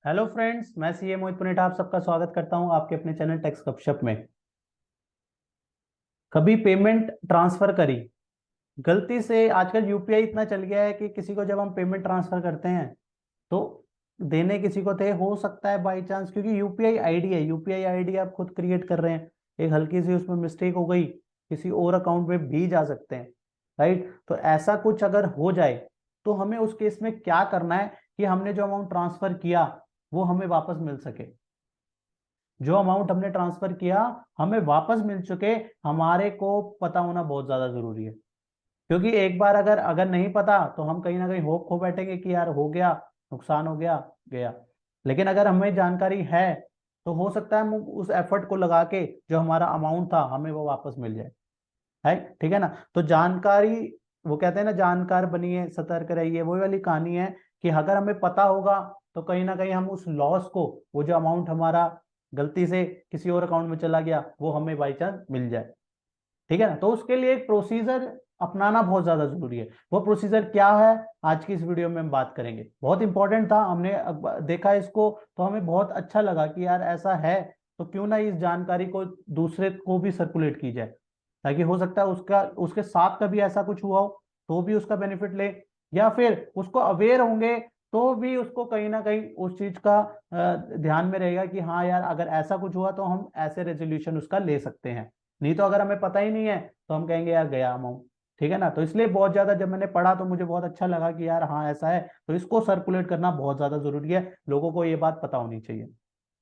Hello friends, मैं CA मोहित पुनेठा आप सबका स्वागत करता हूं आपके अपने चैनल टेक्स गपशप में। कभी पेमेंट ट्रांसफर करी गलती से। आजकल यूपीआई इतना चल गया है कि किसी को जब हम पेमेंट ट्रांसफर करते हैं तो देने किसी को थे, हो सकता है बाई चांस, क्योंकि यूपीआई आईडी है, यूपीआई आईडी आप खुद क्रिएट कर रहे हैं, एक हल्की सी उसमें मिस्टेक हो गई, किसी और अकाउंट में भी जा सकते हैं। राइट, तो ऐसा कुछ अगर हो जाए तो हमें उस केस में क्या करना है कि हमने जो अमाउंट ट्रांसफर किया वो हमें वापस मिल सके। जो अमाउंट हमने ट्रांसफर किया हमें वापस मिल चुके, हमारे को पता होना बहुत ज्यादा जरूरी है। क्योंकि एक बार अगर अगर नहीं पता तो हम कहीं ना कहीं होप खो बैठेंगे कि यार हो गया, नुकसान हो गया, गया। लेकिन अगर हमें जानकारी है तो हो सकता है हम उस एफर्ट को लगा के जो हमारा अमाउंट था हमें वो वापस मिल जाए। है, ठीक है ना। तो जानकारी, वो कहते हैं ना, जानकार बनिए सतर्क रहिए, वही वाली कहानी है कि अगर हमें पता होगा तो कहीं ना कहीं हम उस लॉस को, वो जो अमाउंट हमारा गलती से किसी और अकाउंट में चला गया, वो हमें बाई चांस मिल जाए। ठीक है ना। तो उसके लिए एक प्रोसीजर अपनाना बहुत ज्यादा जरूरी है। वो प्रोसीजर क्या है, आज की इस वीडियो में हम बात करेंगे। बहुत इंपॉर्टेंट था, हमने देखा इसको तो हमें बहुत अच्छा लगा कि यार ऐसा है, तो क्यों ना इस जानकारी को दूसरे को भी सर्कुलेट की जाए, ताकि हो सकता है उसका उसके साथ कभी ऐसा कुछ हुआ हो तो भी उसका बेनिफिट ले, या फिर उसको अवेयर होंगे तो भी उसको कहीं ना कहीं उस चीज का ध्यान में रहेगा कि हाँ यार, अगर ऐसा कुछ हुआ तो हम ऐसे रेजोल्यूशन उसका ले सकते हैं। नहीं तो अगर हमें पता ही नहीं है तो हम कहेंगे यार गया अमाउंट। ठीक है ना। तो इसलिए बहुत ज्यादा जब मैंने पढ़ा तो मुझे बहुत अच्छा लगा कि यार हाँ ऐसा है, तो इसको सर्कुलेट करना बहुत ज्यादा जरूरी है, लोगों को ये बात पता होनी चाहिए।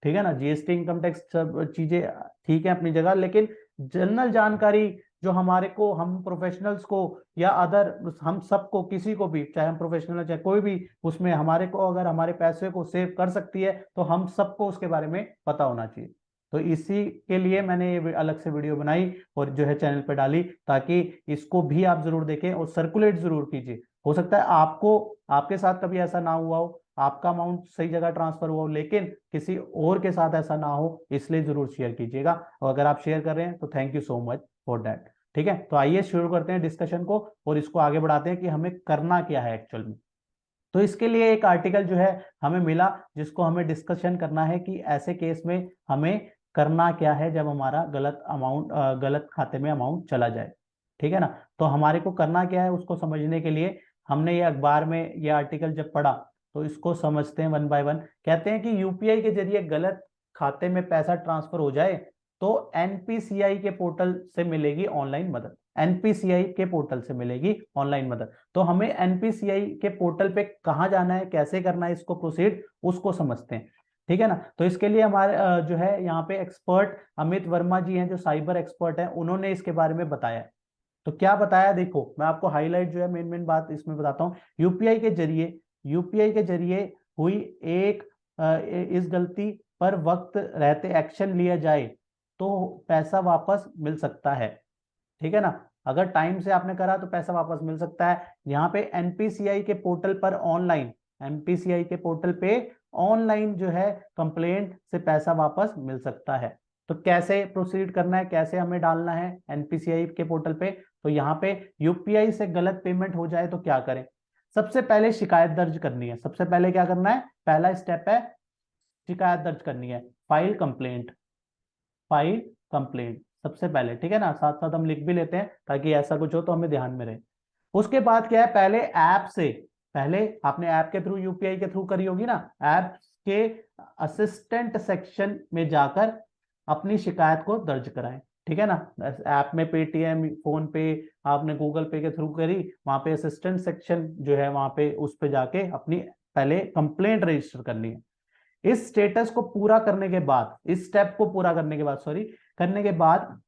ठीक है ना। जीएसटी, इनकम टैक्स, सब चीजें ठीक है अपनी जगह, लेकिन जनरल जानकारी जो हमारे को, हम प्रोफेशनल्स को या अदर, हम सबको, किसी को भी, चाहे हम प्रोफेशनल है चाहे कोई भी, उसमें हमारे को अगर हमारे पैसे को सेव कर सकती है तो हम सबको उसके बारे में पता होना चाहिए। तो इसी के लिए मैंने ये अलग से वीडियो बनाई और जो है चैनल पे डाली, ताकि इसको भी आप जरूर देखें और सर्कुलेट जरूर कीजिए। हो सकता है आपको, आपके साथ कभी ऐसा ना हुआ हो, आपका अमाउंट सही जगह ट्रांसफर हुआ हो, लेकिन किसी और के साथ ऐसा ना हो, इसलिए जरूर शेयर कीजिएगा। और अगर आप शेयर कर रहे हैं तो thank you so much for that. ठीक है, तो आइए शुरू करते हैं डिस्कशन को और इसको आगे बढ़ाते हैं कि हमें करना क्या है एक्चुअल में। तो इसके लिए एक आर्टिकल जो है हमें मिला, जिसको हमें डिस्कशन करना है कि ऐसे केस में हमें करना क्या है जब हमारा गलत अमाउंट, गलत खाते में अमाउंट चला जाए। ठीक है ना। तो हमारे को करना क्या है उसको समझने के लिए हमने ये अखबार में ये आर्टिकल जब पढ़ा तो इसको समझते हैं वन बाय वन। कहते हैं कि यूपीआई के जरिए गलत खाते में पैसा ट्रांसफर हो जाए तो एनपीसीआई के पोर्टल से मिलेगी ऑनलाइन मदद। एनपीसीआई के पोर्टल से मिलेगी ऑनलाइन मदद। तो हमें एनपीसीआई के पोर्टल पे कहाँ जाना है, कैसे करना है इसको प्रोसीड, उसको समझते हैं। ठीक है ना। तो इसके लिए हमारे जो है यहाँ पे एक्सपर्ट अमित वर्मा जी हैं, जो साइबर एक्सपर्ट हैं, उन्होंने इसके बारे में बताया है। तो क्या बताया देखो, मैं आपको हाईलाइट जो है मेन मेन बात इसमें बताता हूँ। यूपीआई के जरिए हुई एक इस गलती पर वक्त रहते एक्शन लिया जाए तो पैसा वापस मिल सकता है। ठीक है ना। अगर टाइम से आपने करा तो पैसा वापस मिल सकता है। यहाँ पे एनपीसीआई के पोर्टल पर ऑनलाइन, एनपीसीआई के पोर्टल पे ऑनलाइन जो है कंप्लेंट से पैसा वापस मिल सकता है। तो कैसे प्रोसीड करना है, कैसे हमें डालना है एनपीसीआई के पोर्टल पे। तो यहाँ पे यूपीआई से गलत पेमेंट हो जाए तो क्या करें। सबसे पहले शिकायत दर्ज करनी है। सबसे पहले क्या करना है, पहला स्टेप है शिकायत दर्ज करनी है, फाइल कंप्लेंट। फाइल कंप्लेंट सबसे पहले, ठीक है ना। साथ साथ हम लिख भी लेते हैं ताकि ऐसा कुछ हो तो हमें ध्यान में रहे। उसके बाद क्या है, पहले ऐप से, पहले आपने ऐप के थ्रू, यूपीआई के थ्रू करी होगी ना, ऐप के असिस्टेंट सेक्शन में जाकर अपनी शिकायत को दर्ज कराएं। ठीक है ना। ऐप में पेटीएम, फोन पे, आपने गूगल पे के थ्रू करी, वहां पे असिस्टेंट सेक्शन जो है वहां पे, उस पे जाके अपनी पहले कंप्लेंट रजिस्टर करनी है। इस स्टेटस को पूरा करने के बाद, इस स्टेप को पूरा करने के बाद, सॉरी, करने के बाद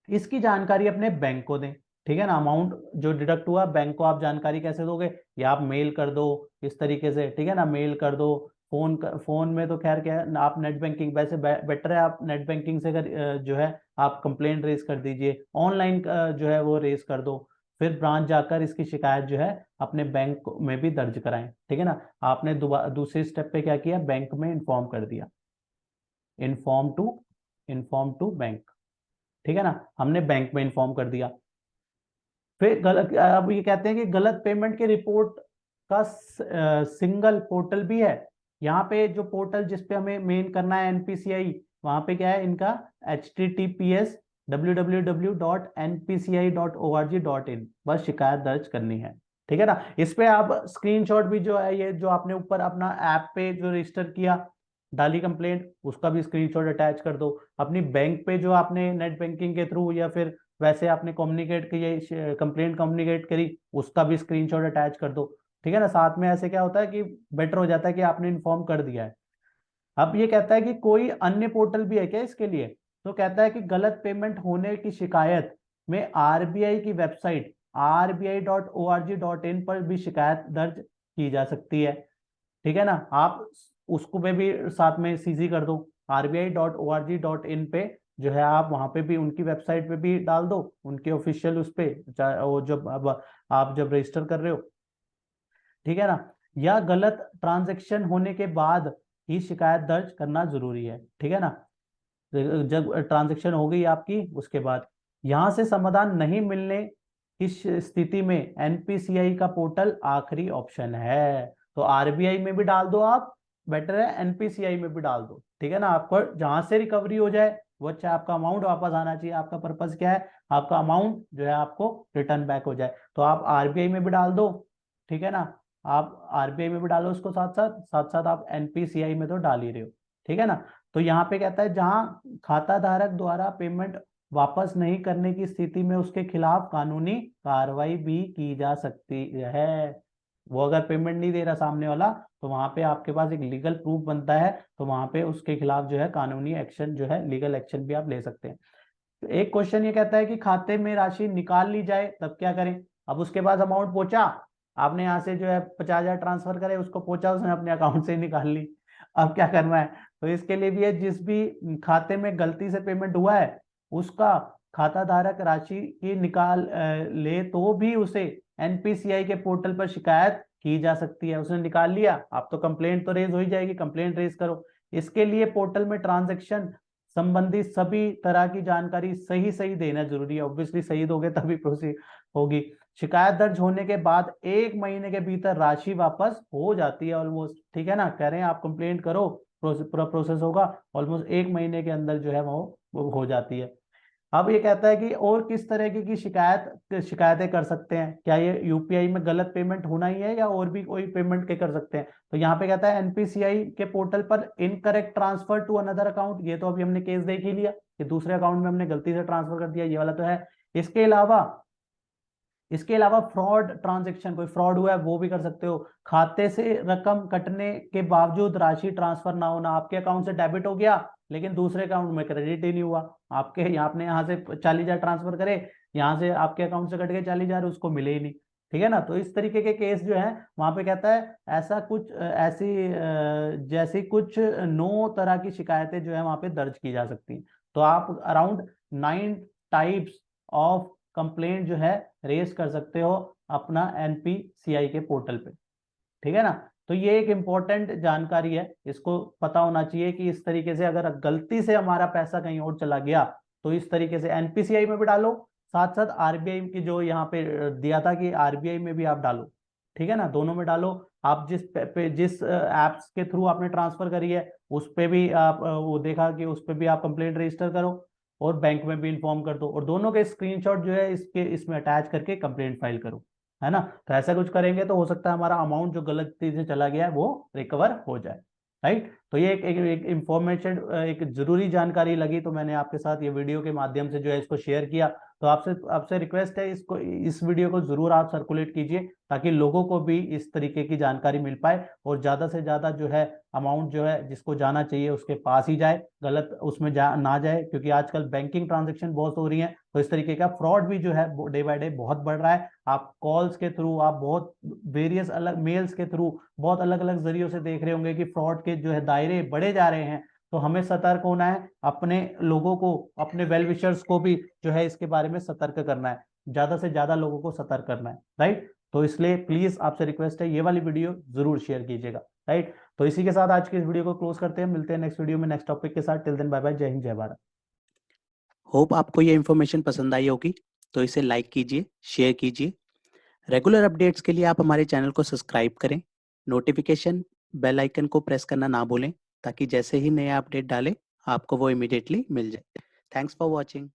इसकी जानकारी अपने बैंक को दें। ठीक है ना। अमाउंट जो डिडक्ट हुआ, बैंक को आप जानकारी कैसे दोगे, या आप मेल कर दो इस तरीके से। ठीक है ना, मेल कर दो। फोन में तो खैर क्या है, आप नेट बैंकिंग, वैसे बेटर है आप नेट बैंकिंग से जो है आप कंप्लेंट रेज कर दीजिए। ऑनलाइन जो है वो रेज कर दो। फिर ब्रांच जाकर इसकी शिकायत जो है अपने बैंक में भी दर्ज कराएं। ठीक है ना। आपने दूसरे स्टेप पे क्या किया, बैंक में इन्फॉर्म कर दिया। Inform to, inform to bank. ठीक है ना, हमने बैंक में इन्फॉर्म कर दिया। फिर गलत, अब ये कहते हैं कि गलत पेमेंट के रिपोर्ट का सिंगल पोर्टल भी है। यहाँ पे जो पोर्टल जिसपे हमें मेन करना है एनपीसीआई, वहां पे क्या है इनका https://www.npci.org.in, बस शिकायत दर्ज करनी है। ठीक है ना। इस पे आप स्क्रीनशॉट भी जो है, ये जो आपने ऊपर अपना ऐप पे जो रजिस्टर किया डाली कंप्लेंट, उसका भी स्क्रीनशॉट अटैच कर दो। अपनी बैंक पे जो आपने नेट बैंकिंग के थ्रू या फिर वैसे आपने कम्युनिकेट की कंप्लेंट कम्युनिकेट करी, उसका भी स्क्रीनशॉट अटैच कर दो। ठीक है ना। साथ में ऐसे क्या होता है कि बेटर हो जाता है कि आपने इन्फॉर्म कर दिया है। अब ये कहता है कि कोई अन्य पोर्टल भी है क्या इसके लिए, तो कहता है कि गलत पेमेंट होने की शिकायत में आरबीआई की वेबसाइट rbi.org.in पर भी शिकायत दर्ज की जा सकती है। ठीक है ना। आप उसको पे भी साथ में सीसी कर दो, rbi.org.in पे जो है आप वहां पे भी उनकी वेबसाइट पे भी डाल दो, उनके ऑफिशियल उस पे वो जब अब आप जब रजिस्टर कर रहे हो। ठीक है ना। या गलत ट्रांजैक्शन होने के बाद ही शिकायत दर्ज करना जरूरी है। ठीक है ना। जब ट्रांजैक्शन हो गई आपकी उसके बाद, यहां से समाधान नहीं मिलने की स्थिति में एनपीसीआई का पोर्टल आखिरी ऑप्शन है। तो आरबीआई में भी डाल दो आप, बेटर है एनपीसीआई में भी डाल दो। ठीक है ना। आपको जहां से रिकवरी हो जाए वो अच्छा, आपका अमाउंट वापस आना चाहिए। आपका पर्पस क्या है, आपका अमाउंट जो है आपको रिटर्न बैक हो जाए। तो आप आरबीआई में भी डाल दो। ठीक है ना। आप आरबीआई में भी डालो उसको, साथ साथ साथ साथ आप एनपीसीआई में तो डाल ही रहे हो। ठीक है ना। तो यहाँ पे कहता है जहां खाता धारक द्वारा पेमेंट वापस नहीं करने की स्थिति में उसके खिलाफ कानूनी कार्रवाई भी की जा सकती है। वो अगर पेमेंट नहीं दे रहा सामने वाला, तो वहां पे आपके पास एक लीगल प्रूफ बनता है, तो वहां पे उसके खिलाफ जो है कानूनी एक्शन जो है, लीगल एक्शन भी आप ले सकते हैं। तो एक क्वेश्चन ये कहता है कि खाते में राशि निकाल ली जाए तब क्या करें। अब उसके पास अमाउंट पहुंचा, आपने यहाँ से जो है 50,000 ट्रांसफर करे, उसको पहुंचा, उसने अपने अकाउंट से ही निकाल ली। अब क्या करना है, तो इसके लिए भी है, जिस भी खाते में गलती से पेमेंट हुआ है उसका खाता धारक राशि की निकाल ले तो भी उसे एनपीसीआई के पोर्टल पर शिकायत की जा सकती है। उसने निकाल लिया, आप तो कंप्लेंट तो रेज हो ही जाएगी, कंप्लेंट रेज करो। इसके लिए पोर्टल में ट्रांजैक्शन संबंधी सभी तरह की जानकारी सही सही देना जरूरी है। ऑब्वियसली सही दोगे तभी प्रोसीड होगी। शिकायत दर्ज होने के बाद 1 महीने के भीतर राशि वापस हो जाती है ऑलमोस्ट। ठीक है ना। कह रहे हैं आप कंप्लेंट करो, पूरा प्रोसेस होगा, ऑलमोस्ट 1 महीने के अंदर जो है वो हो जाती है। अब ये कहता है कि और किस तरह की शिकायतें कर सकते हैं, क्या ये यूपीआई में गलत पेमेंट होना ही है या और भी कोई पेमेंट के कर सकते हैं। तो यहाँ पे कहता है एनपीसीआई के पोर्टल पर incorrect transfer to another account, ये तो अभी हमने केस देख ही लिया कि दूसरे अकाउंट में हमने गलती से ट्रांसफर कर दिया, ये वाला तो है। इसके अलावा फ्रॉड ट्रांजैक्शन, कोई फ्रॉड हुआ है वो भी कर सकते हो। खाते से रकम कटने के बावजूद राशि ट्रांसफर ना होना, आपके अकाउंट से डेबिट हो गया लेकिन दूसरे अकाउंट में क्रेडिट ही नहीं हुआ। आपके यहाँ आपने यहाँ से 40,000 ट्रांसफर करे, यहाँ से आपके अकाउंट से कट गए 40,000, उसको मिले ही नहीं। ठीक है ना। तो इस तरीके के केस जो है वहां पे कहता है ऐसा कुछ जैसी कुछ 9 तरह की शिकायतें जो है वहां पे दर्ज की जा सकती हैं। तो आप अराउंड 9 टाइप्स ऑफ कंप्लेंट जो है रेज कर सकते हो अपना एनपीसीआई के पोर्टल पे। ठीक है ना। तो ये एक इंपॉर्टेंट जानकारी है, इसको पता होना चाहिए कि इस तरीके से अगर गलती से हमारा पैसा कहीं और चला गया तो इस तरीके से एनपीसीआई में भी डालो, साथ साथ आरबीआई की जो यहाँ पे दिया था कि आरबीआई में भी आप डालो। ठीक है ना। दोनों में डालो। आप जिस एप्स के थ्रू आपने ट्रांसफर करी है उस पे भी आप वो देखा कि उस पे भी आप कंप्लेंट रजिस्टर करो, और बैंक में भी इन्फॉर्म कर दो, और दोनों के स्क्रीनशॉट जो है इसमें अटैच करके कंप्लेंट फाइल करो। है ना। तो ऐसा कुछ करेंगे तो हो सकता है हमारा अमाउंट जो गलती से चला गया है वो रिकवर हो जाए। राइट। तो ये एक इंफॉर्मेशन, एक जरूरी जानकारी लगी तो मैंने आपके साथ ये वीडियो के माध्यम से जो है इसको शेयर किया। तो आपसे आपसे रिक्वेस्ट है, इस वीडियो को जरूर आप सर्कुलेट कीजिए ताकि लोगों को भी इस तरीके की जानकारी मिल पाए, और ज्यादा से ज्यादा जो है अमाउंट जो है जिसको जाना चाहिए उसके पास ही जाए, गलत उसमें ना जाए। क्योंकि आजकल बैंकिंग ट्रांजेक्शन बहुत हो रही है, तो इस तरीके का फ्रॉड भी जो है डे बाय डे बहुत बढ़ रहा है। आप कॉल्स के थ्रू, आप बहुत वेरियस अलग मेल्स के थ्रू बहुत अलग अलग जरियों से देख रहे होंगे कि फ्रॉड के जो है दायरे बढ़े जा रहे हैं। तो हमें सतर्क होना है, अपने लोगों को, अपने वेल विशर्स को भी जो है इसके बारे में सतर्क करना है, ज्यादा से ज्यादा लोगों को सतर्क करना है। राइट। तो इसलिए प्लीज आपसे रिक्वेस्ट है, ये वाली वीडियो जरूर शेयर कीजिएगा। राइट। तो इसी के साथ आज की इस वीडियो को क्लोज करते हैं, मिलते हैं नेक्स्ट वीडियो में नेक्स्ट टॉपिक के साथ। टिल देन बाय बाय, जय हिंद, जय भारत। होप आपको ये इन्फॉर्मेशन पसंद आई होगी, तो इसे लाइक कीजिए, शेयर कीजिए। रेगुलर अपडेट्स के लिए आप हमारे चैनल को सब्सक्राइब करें, नोटिफिकेशन बेल आइकन को प्रेस करना ना भूलें ताकि जैसे ही नया अपडेट डालें आपको वो इमीडिएटली मिल जाए। Thanks for watching.